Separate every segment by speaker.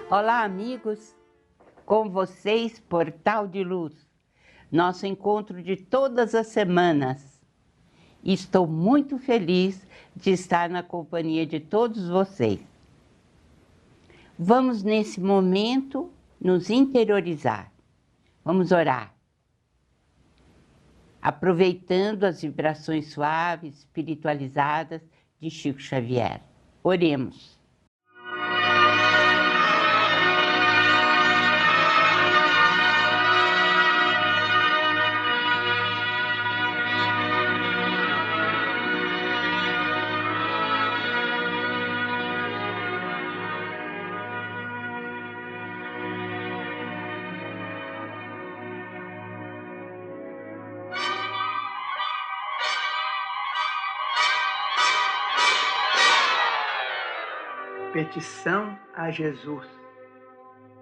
Speaker 1: Olá, amigos, com vocês, Portal de Luz, nosso encontro de todas as semanas. Estou muito feliz de estar na companhia de todos vocês. Vamos, nesse momento, nos interiorizar. Vamos orar, aproveitando as vibrações suaves, espiritualizadas de Chico Xavier. Oremos.
Speaker 2: Petição a Jesus.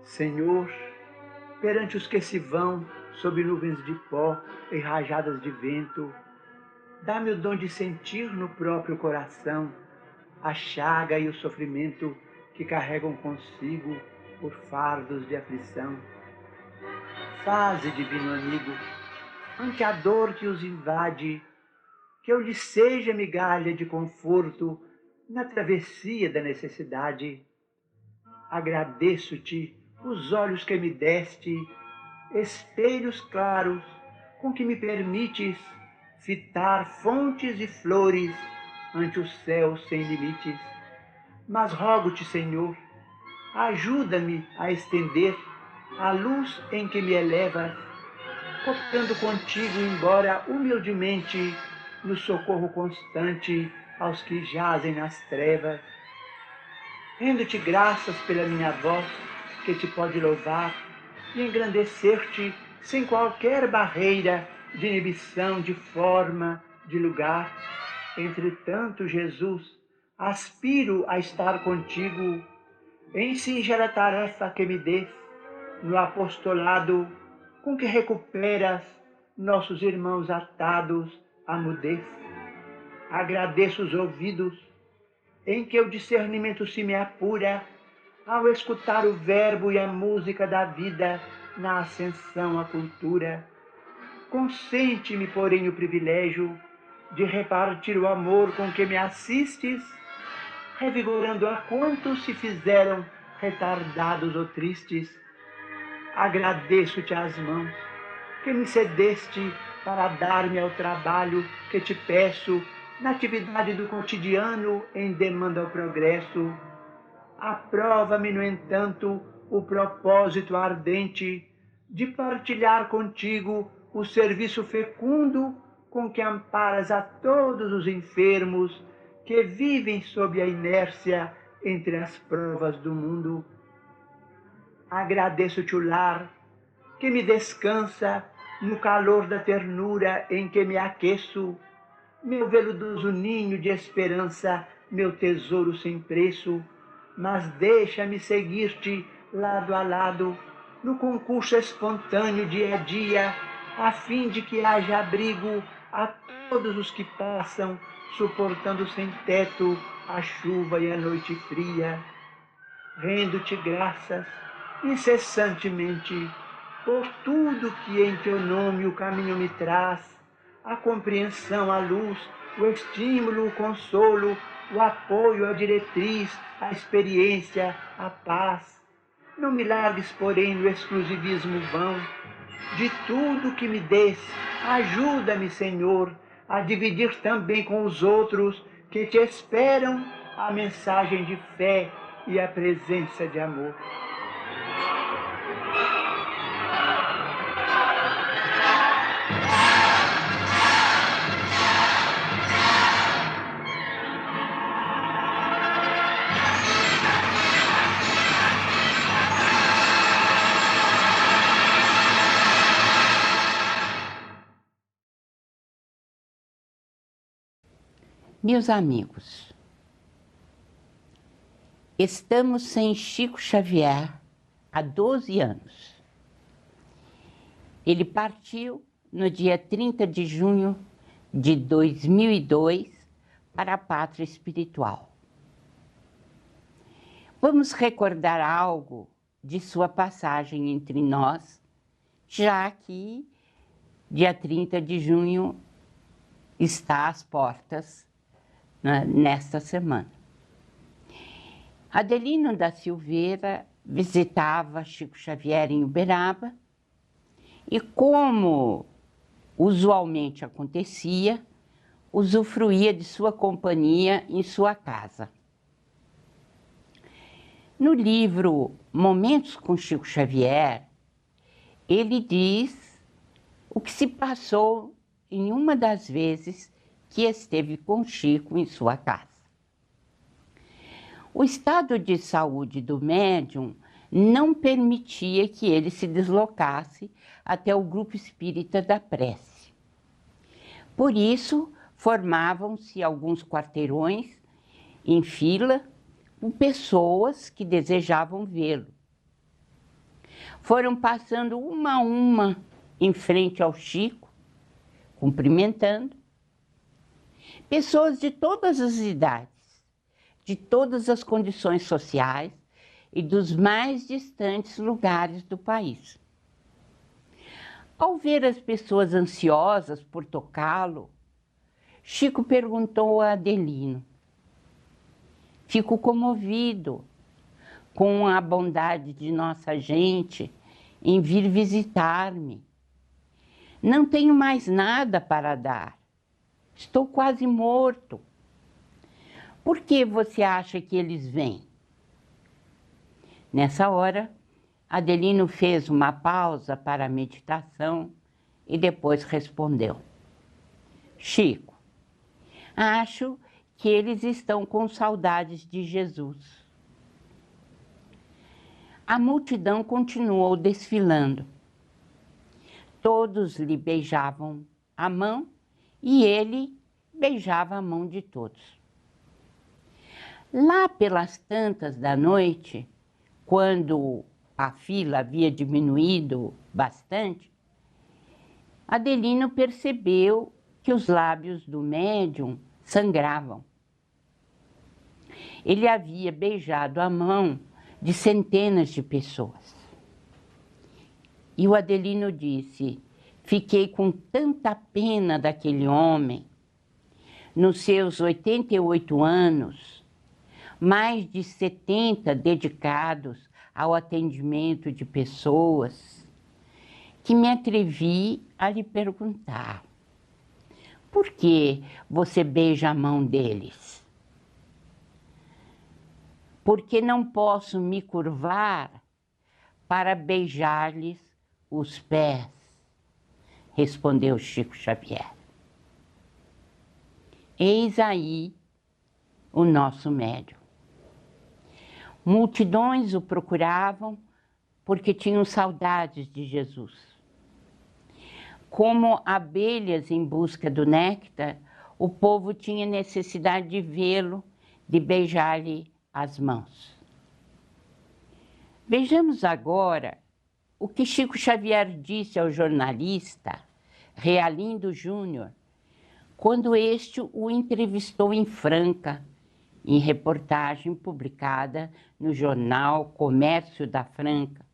Speaker 2: Senhor, perante os que se vão sob nuvens de pó e rajadas de vento, dá-me o dom de sentir no próprio coração a chaga e o sofrimento que carregam consigo por fardos de aflição. Faze, divino amigo, ante a dor que os invade, que eu lhes seja migalha de conforto na travessia da necessidade. Agradeço-te os olhos que me deste, espelhos claros com que me permites fitar fontes e flores ante o céu sem limites. Mas rogo-te, Senhor, ajuda-me a estender a luz em que me elevas, cooperando contigo, embora humildemente, no socorro constante aos que jazem nas trevas. Rendo-te graças pela minha voz, que te pode louvar e engrandecer-te sem qualquer barreira de inibição, de forma, de lugar. Entretanto, Jesus, aspiro a estar contigo em singela tarefa que me dês, no apostolado com que recuperas nossos irmãos atados à mudez. Agradeço os ouvidos em que o discernimento se me apura ao escutar o verbo e a música da vida na ascensão à cultura. Consente-me, porém, o privilégio de repartir o amor com que me assistes, revigorando a quantos se fizeram retardados ou tristes. Agradeço-te as mãos que me cedeste para dar-me ao trabalho que te peço na atividade do cotidiano em demanda ao progresso. Aprova-me, no entanto, o propósito ardente de partilhar contigo o serviço fecundo com que amparas a todos os enfermos que vivem sob a inércia entre as provas do mundo. Agradeço-te o lar que me descansa no calor da ternura em que me aqueço, meu veludoso ninho de esperança, meu tesouro sem preço. Mas deixa-me seguir-te lado a lado, no concurso espontâneo dia a dia, a fim de que haja abrigo a todos os que passam, suportando sem teto a chuva e a noite fria. Rendo-te graças incessantemente por tudo que em teu nome o caminho me traz, a compreensão, a luz, o estímulo, o consolo, o apoio, a diretriz, a experiência, a paz. Não me largues, porém, no exclusivismo vão. De tudo que me dês, ajuda-me, Senhor, a dividir também com os outros que te esperam a mensagem de fé e a presença de amor.
Speaker 1: Meus amigos, estamos sem Chico Xavier há 12 anos. Ele partiu no dia 30 de junho de 2002 para a pátria espiritual. Vamos recordar algo de sua passagem entre nós, já que dia 30 de junho está às portas, né, nesta semana. Adelino da Silveira visitava Chico Xavier em Uberaba e, como usualmente acontecia, usufruía de sua companhia em sua casa. No livro Momentos com Chico Xavier, ele diz o que se passou em uma das vezes que esteve com Chico em sua casa. O estado de saúde do médium não permitia que ele se deslocasse até o grupo espírita da prece. Por isso, formavam-se alguns quarteirões em fila com pessoas que desejavam vê-lo. Foram passando uma a uma em frente ao Chico, cumprimentando, pessoas de todas as idades, de todas as condições sociais e dos mais distantes lugares do país. Ao ver as pessoas ansiosas por tocá-lo, Chico perguntou a Adelino: "Fico comovido com a bondade de nossa gente em vir visitar-me. Não tenho mais nada para dar. Estou quase morto. Por que você acha que eles vêm?" Nessa hora, Adelino fez uma pausa para a meditação e depois respondeu: "Chico, acho que eles estão com saudades de Jesus." A multidão continuou desfilando. Todos lhe beijavam a mão e ele beijava a mão de todos. Lá pelas tantas da noite, quando a fila havia diminuído bastante, Adelino percebeu que os lábios do médium sangravam. Ele havia beijado a mão de centenas de pessoas. E o Adelino disse: "Fiquei com tanta pena daquele homem. Nos seus 88 anos, mais de 70 dedicados ao atendimento de pessoas, que me atrevi a lhe perguntar: por que você beija a mão deles?" "Porque não posso me curvar para beijar-lhes os pés", respondeu Chico Xavier. Eis aí o nosso médium. Multidões o procuravam porque tinham saudades de Jesus. Como abelhas em busca do néctar, o povo tinha necessidade de vê-lo, de beijar-lhe as mãos. Vejamos agora o que Chico Xavier disse ao jornalista Realindo Júnior, quando este o entrevistou em Franca, em reportagem publicada no jornal Comércio da Franca,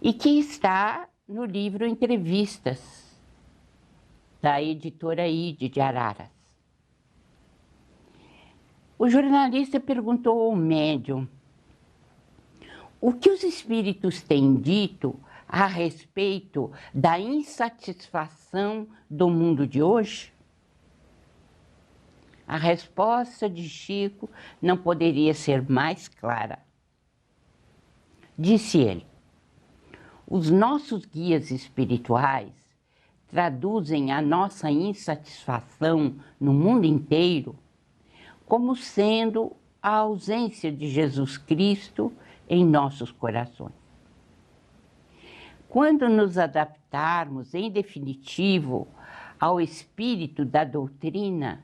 Speaker 1: e que está no livro Entrevistas, da editora Ide de Araras. O jornalista perguntou ao médium: o que os espíritos têm dito a respeito da insatisfação do mundo de hoje? A resposta de Chico não poderia ser mais clara. Disse ele: os nossos guias espirituais traduzem a nossa insatisfação no mundo inteiro como sendo a ausência de Jesus Cristo em nossos corações. Quando nos adaptarmos, em definitivo, ao espírito da doutrina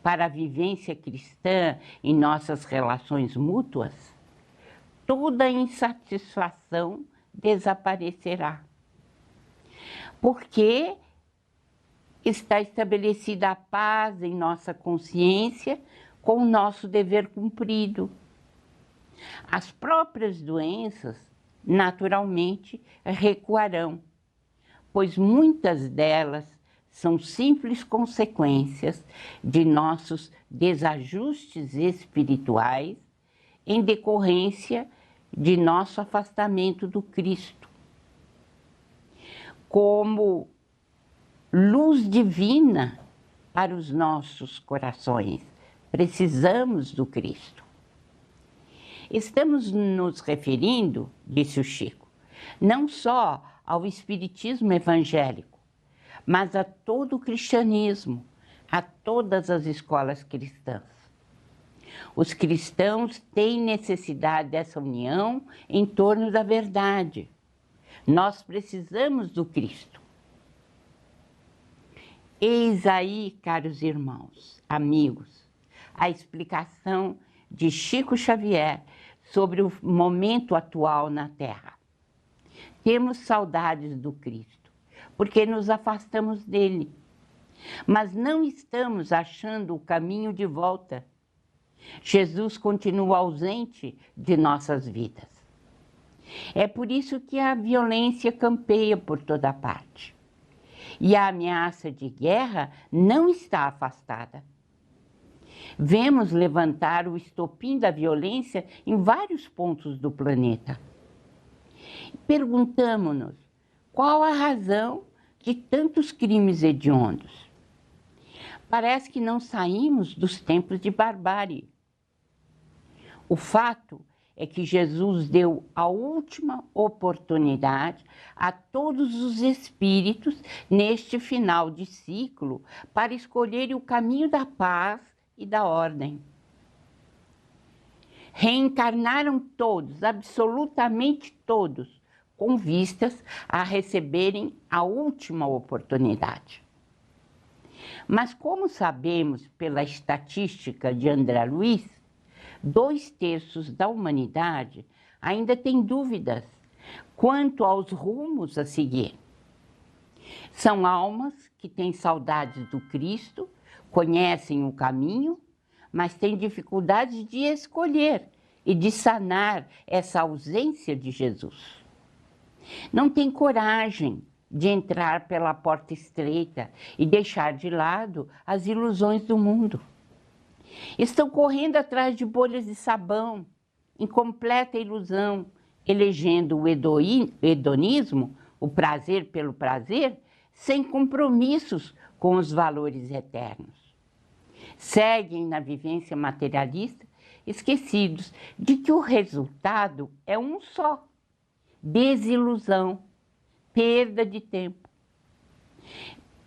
Speaker 1: para a vivência cristã em nossas relações mútuas, toda insatisfação desaparecerá. Porque está estabelecida a paz em nossa consciência com o nosso dever cumprido. As próprias doenças, naturalmente, recuarão, pois muitas delas são simples consequências de nossos desajustes espirituais em decorrência de nosso afastamento do Cristo. Como luz divina para os nossos corações, precisamos do Cristo. Estamos nos referindo, disse o Chico, não só ao espiritismo evangélico, mas a todo o cristianismo, a todas as escolas cristãs. Os cristãos têm necessidade dessa união em torno da verdade. Nós precisamos do Cristo. Eis aí, caros irmãos, amigos, a explicação de Chico Xavier sobre o momento atual na Terra. Temos saudades do Cristo, porque nos afastamos dele, mas não estamos achando o caminho de volta. Jesus continua ausente de nossas vidas. É por isso que a violência campeia por toda parte. E a ameaça de guerra não está afastada. Vemos levantar o estopim da violência em vários pontos do planeta. Perguntamo-nos qual a razão de tantos crimes hediondos. Parece que não saímos dos tempos de barbárie. O fato é que Jesus deu a última oportunidade a todos os espíritos neste final de ciclo para escolherem o caminho da paz e da ordem. Reencarnaram todos, absolutamente todos, com vistas a receberem a última oportunidade. Mas como sabemos pela estatística de André Luiz, 2/3 da humanidade ainda tem dúvidas quanto aos rumos a seguir. São almas que têm saudades do Cristo, conhecem o caminho, mas têm dificuldade de escolher e de sanar essa ausência de Jesus. Não têm coragem de entrar pela porta estreita e deixar de lado as ilusões do mundo. Estão correndo atrás de bolhas de sabão, em completa ilusão, elegendo o hedonismo, o prazer pelo prazer, sem compromissos com os valores eternos. Seguem na vivência materialista, esquecidos de que o resultado é um só: desilusão, perda de tempo.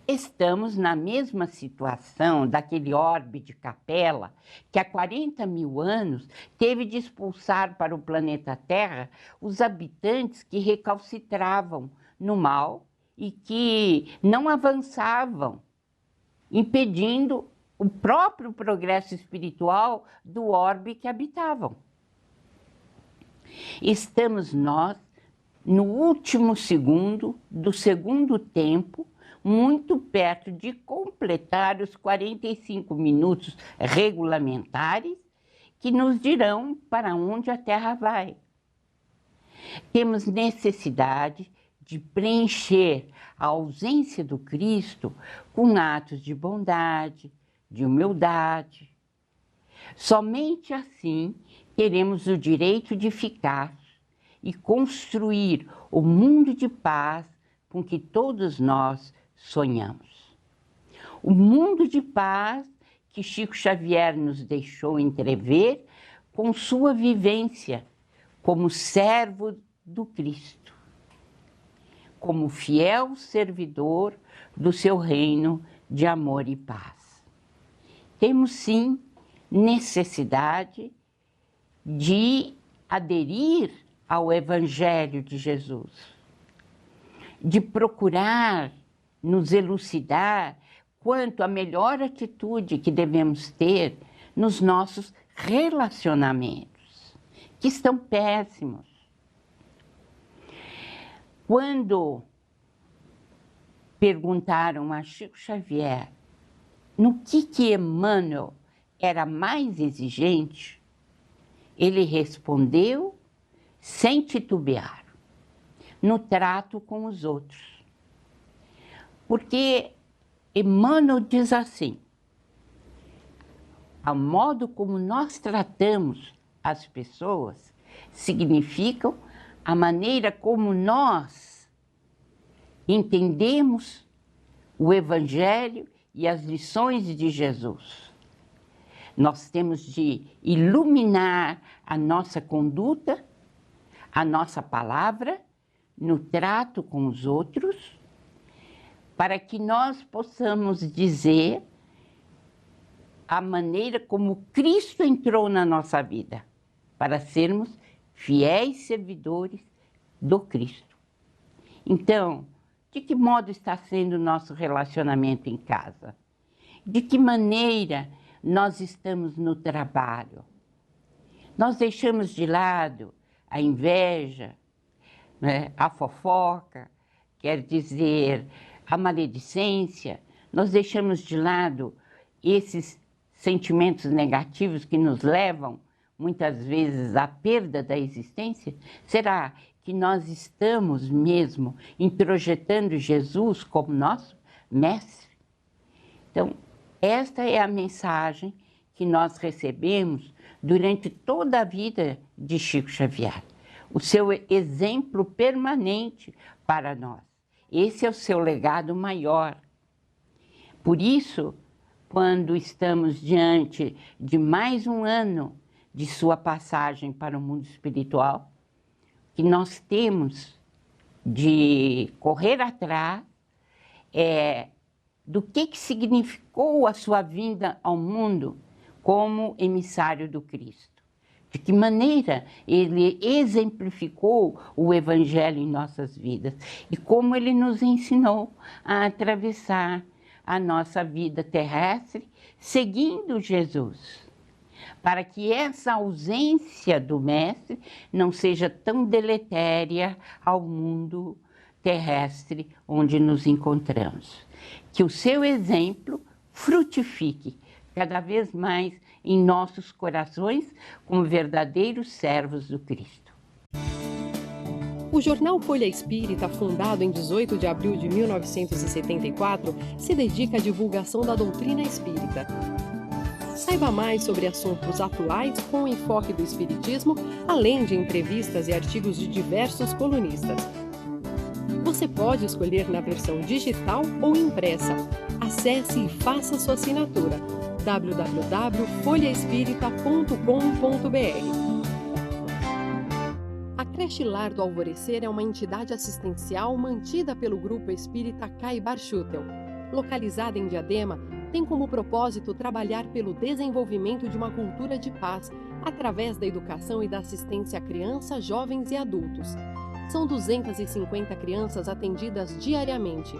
Speaker 1: Estamos na mesma situação daquele orbe de Capela que há 40 mil anos teve de expulsar para o planeta Terra os habitantes que recalcitravam no mal e que não avançavam, impedindo o próprio progresso espiritual do orbe que habitavam. Estamos nós no último segundo do segundo tempo, muito perto de completar os 45 minutos regulamentares que nos dirão para onde a Terra vai. Temos necessidade de preencher a ausência do Cristo com atos de bondade, de humildade. Somente assim teremos o direito de ficar e construir o mundo de paz com que todos nós sonhamos. O mundo de paz que Chico Xavier nos deixou entrever com sua vivência como servo do Cristo, como fiel servidor do seu reino de amor e paz. Temos sim necessidade de aderir ao Evangelho de Jesus, de procurar nos elucidar quanto à melhor atitude que devemos ter nos nossos relacionamentos, que estão péssimos. Quando perguntaram a Chico Xavier no que Emmanuel era mais exigente, Ele respondeu sem titubear, no trato com os outros. Porque Emmanuel diz assim, o modo como nós tratamos as pessoas significam a maneira como nós entendemos o Evangelho e as lições de Jesus. Nós temos de iluminar a nossa conduta, a nossa palavra, no trato com os outros, para que nós possamos dizer a maneira como Cristo entrou na nossa vida, para sermos fiéis servidores do Cristo. Então, de que modo está sendo o nosso relacionamento em casa? De que maneira nós estamos no trabalho? Nós deixamos de lado a inveja, né, a fofoca, quer dizer, a maledicência. Nós deixamos de lado esses sentimentos negativos que nos levam, muitas vezes, à perda da existência? Será que nós estamos mesmo introjetando Jesus como nosso mestre? Então, esta é a mensagem que nós recebemos durante toda a vida de Chico Xavier. O seu exemplo permanente para nós. Esse é o seu legado maior. Por isso, quando estamos diante de mais um ano de sua passagem para o mundo espiritual, que nós temos de correr atrás do que significou a sua vinda ao mundo como emissário do Cristo. De que maneira ele exemplificou o Evangelho em nossas vidas e como ele nos ensinou a atravessar a nossa vida terrestre seguindo Jesus, para que essa ausência do Mestre não seja tão deletéria ao mundo terrestre onde nos encontramos. Que o seu exemplo frutifique cada vez mais em nossos corações como verdadeiros servos do Cristo.
Speaker 3: O jornal Folha Espírita, fundado em 18 de abril de 1974, se dedica à divulgação da doutrina espírita. Saiba mais sobre assuntos atuais com o enfoque do Espiritismo, além de entrevistas e artigos de diversos colunistas. Você pode escolher na versão digital ou impressa. Acesse e faça sua assinatura. www.folhaespírita.com.br. A Creche Lar do Alvorecer é uma entidade assistencial mantida pelo Grupo Espírita Caibar Schutel. Localizada em Diadema, tem como propósito trabalhar pelo desenvolvimento de uma cultura de paz, através da educação e da assistência a crianças, jovens e adultos. São 250 crianças atendidas diariamente.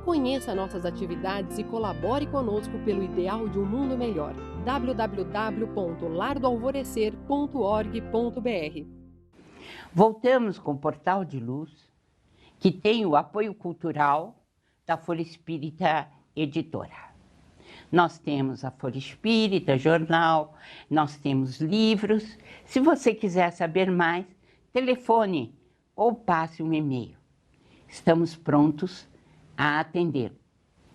Speaker 3: Conheça nossas atividades e colabore conosco pelo ideal de um mundo melhor. www.lardoalvorecer.org.br.
Speaker 1: Voltamos com o Portal de Luz, que tem o apoio cultural da Folha Espírita Editora. Nós temos a Folha Espírita, jornal, nós temos livros. Se você quiser saber mais, telefone ou passe um e-mail. Estamos prontos a atender.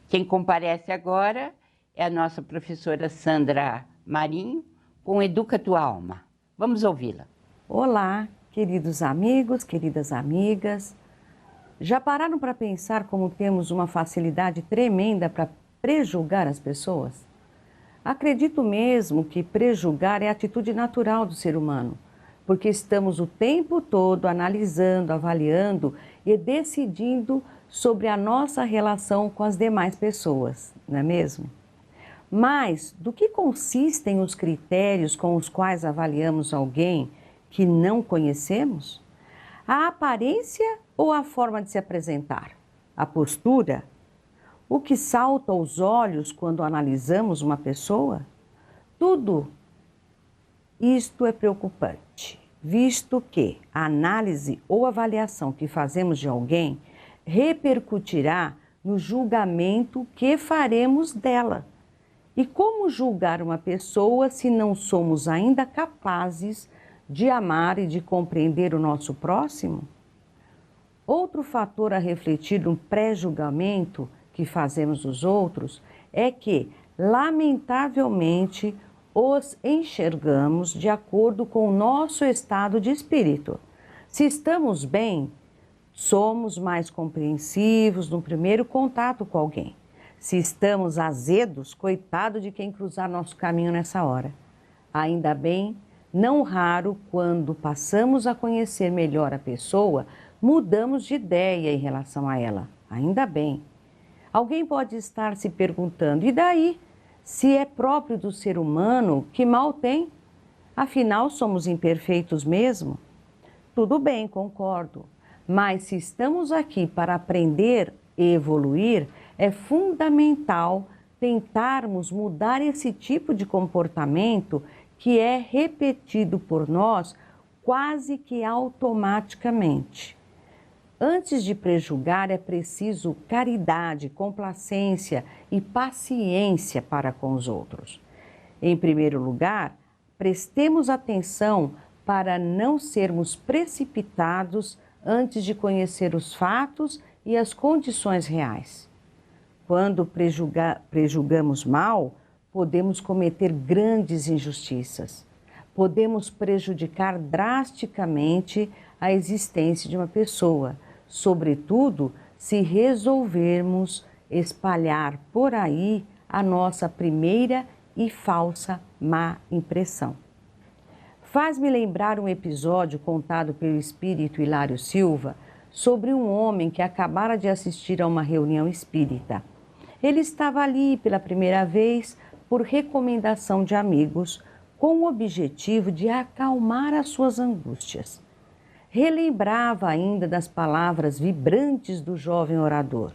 Speaker 1: Quem comparece agora é a nossa professora Sandra Marinho, com Educa Tua Alma. Vamos ouvi-la.
Speaker 4: Olá, queridos amigos, queridas amigas. Já pararam para pensar como temos uma facilidade tremenda para prejulgar as pessoas? Acredito mesmo que prejulgar é a atitude natural do ser humano, porque estamos o tempo todo analisando, avaliando e decidindo sobre a nossa relação com as demais pessoas, não é mesmo? Mas do que consistem os critérios com os quais avaliamos alguém que não conhecemos? A aparência ou a forma de se apresentar? A postura? O que salta aos olhos quando analisamos uma pessoa? Tudo isto é preocupante, visto que a análise ou avaliação que fazemos de alguém repercutirá no julgamento que faremos dela. E como julgar uma pessoa se não somos ainda capazes de amar e de compreender o nosso próximo? Outro fator a refletir no pré-julgamento que fazemos dos outros é que, lamentavelmente, os enxergamos de acordo com o nosso estado de espírito. Se estamos bem, somos mais compreensivos no primeiro contato com alguém. Se estamos azedos, coitado de quem cruzar nosso caminho nessa hora. Ainda bem, não raro, quando passamos a conhecer melhor a pessoa, mudamos de ideia em relação a ela. Ainda bem. Alguém pode estar se perguntando, e daí? Se é próprio do ser humano, que mal tem? Afinal, somos imperfeitos mesmo? Tudo bem, concordo. Mas se estamos aqui para aprender e evoluir, é fundamental tentarmos mudar esse tipo de comportamento que é repetido por nós quase que automaticamente. Antes de prejulgar, é preciso caridade, complacência e paciência para com os outros. Em primeiro lugar, prestemos atenção para não sermos precipitados antes de conhecer os fatos e as condições reais. Quando prejulgamos mal, podemos cometer grandes injustiças. Podemos prejudicar drasticamente a existência de uma pessoa, sobretudo se resolvermos espalhar por aí a nossa primeira e falsa má impressão. Faz-me lembrar um episódio contado pelo espírito Hilário Silva sobre um homem que acabara de assistir a uma reunião espírita. Ele estava ali pela primeira vez por recomendação de amigos, com o objetivo de acalmar as suas angústias. Relembrava ainda das palavras vibrantes do jovem orador.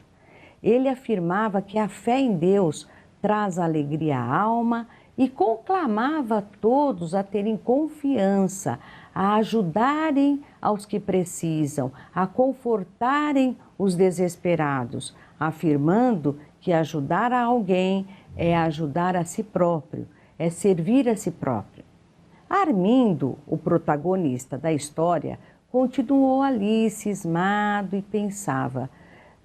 Speaker 4: Ele afirmava que a fé em Deus traz alegria à alma e conclamava a todos a terem confiança, a ajudarem aos que precisam, a confortarem os desesperados, afirmando que ajudar a alguém é ajudar a si próprio, é servir a si próprio. Armindo, o protagonista da história, continuou ali cismado e pensava: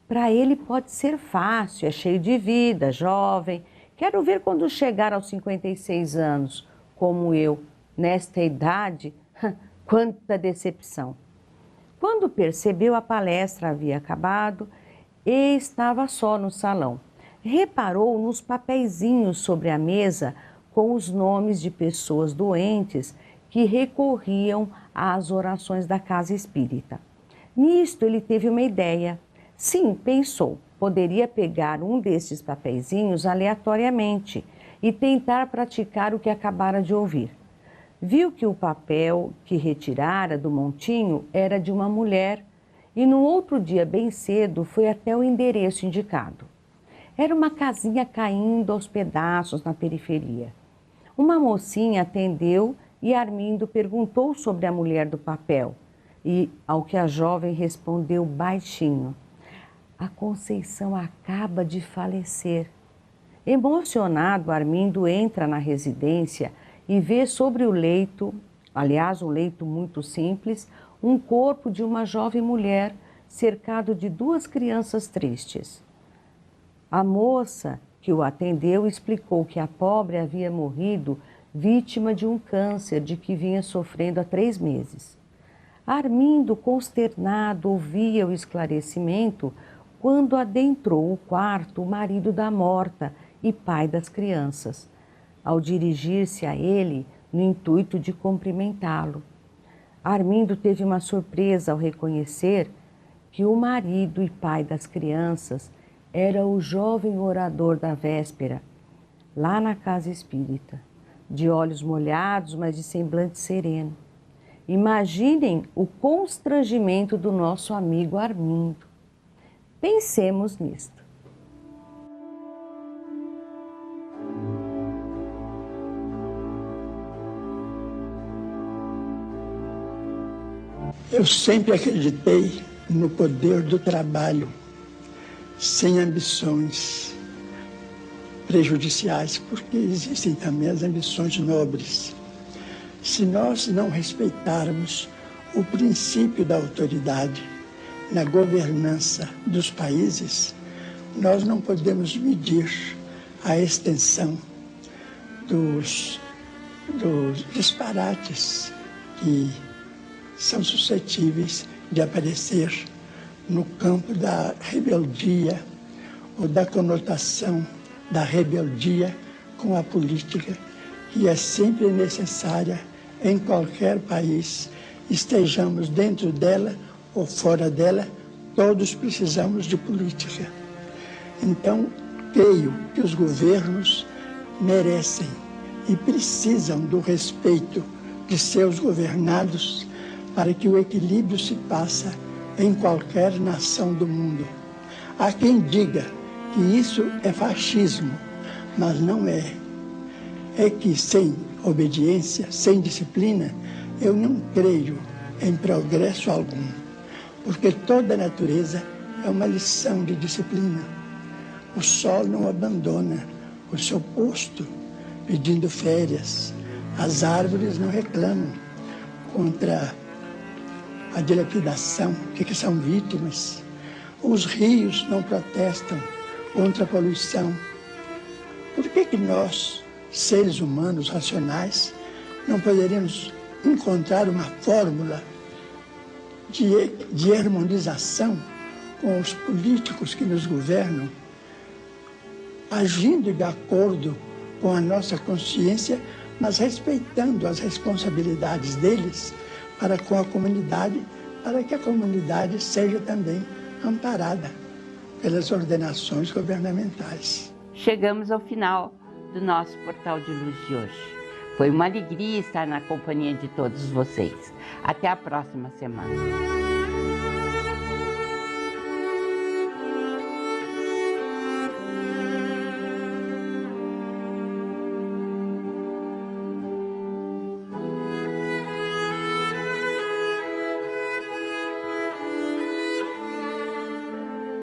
Speaker 4: para ele pode ser fácil, é cheio de vida, jovem. Quero ver quando chegar aos 56 anos, como eu, nesta idade, quanta decepção. Quando percebeu, a palestra havia acabado e estava só no salão. Reparou nos papeizinhos sobre a mesa com os nomes de pessoas doentes que recorriam às orações da casa espírita. Nisto ele teve uma ideia. Sim, pensou, poderia pegar um destes papeizinhos aleatoriamente e tentar praticar o que acabara de ouvir. Viu que o papel que retirara do montinho era de uma mulher e no outro dia, bem cedo, foi até o endereço indicado. Era uma casinha caindo aos pedaços na periferia. Uma mocinha atendeu e Armindo perguntou sobre a mulher do papel e, ao que a jovem respondeu baixinho: a Conceição acaba de falecer. Emocionado, Armindo entra na residência e vê sobre o leito, aliás, um leito muito simples, um corpo de uma jovem mulher cercado de duas crianças tristes. A moça que o atendeu explicou que a pobre havia morrido vítima de um câncer de que vinha sofrendo há 3 meses. Armindo, consternado, ouvia o esclarecimento quando adentrou o quarto o marido da morta e pai das crianças, ao dirigir-se a ele no intuito de cumprimentá-lo. Armindo teve uma surpresa ao reconhecer que o marido e pai das crianças era o jovem orador da véspera, lá na casa espírita, de olhos molhados, mas de semblante sereno. Imaginem o constrangimento do nosso amigo Armindo. Pensemos nisto.
Speaker 5: Eu sempre acreditei no poder do trabalho, sem ambições prejudiciais, porque existem também as ambições nobres. Se nós não respeitarmos o princípio da autoridade na governança dos países, nós não podemos medir a extensão dos disparates que são suscetíveis de aparecer no campo da rebeldia ou da conotação da rebeldia com a política, que é sempre necessária em qualquer país, estejamos dentro dela ou fora dela, todos precisamos de política. Então, creio que os governos merecem e precisam do respeito de seus governados para que o equilíbrio se passe em qualquer nação do mundo. Há quem diga que isso é fascismo, mas não é. É que sem obediência, sem disciplina, eu não creio em progresso algum, porque toda a natureza é uma lição de disciplina. O sol não abandona o seu posto pedindo férias, as árvores não reclamam contra a dilapidação, que são vítimas, os rios não protestam contra a poluição. Por que nós, seres humanos racionais, não poderíamos encontrar uma fórmula de harmonização com os políticos que nos governam, agindo de acordo com a nossa consciência, mas respeitando as responsabilidades deles para com a comunidade, para que a comunidade seja também amparada pelas ordenações governamentais.
Speaker 1: Chegamos ao final do nosso Portal de Luz de hoje. Foi uma alegria estar na companhia de todos vocês. Até a próxima semana.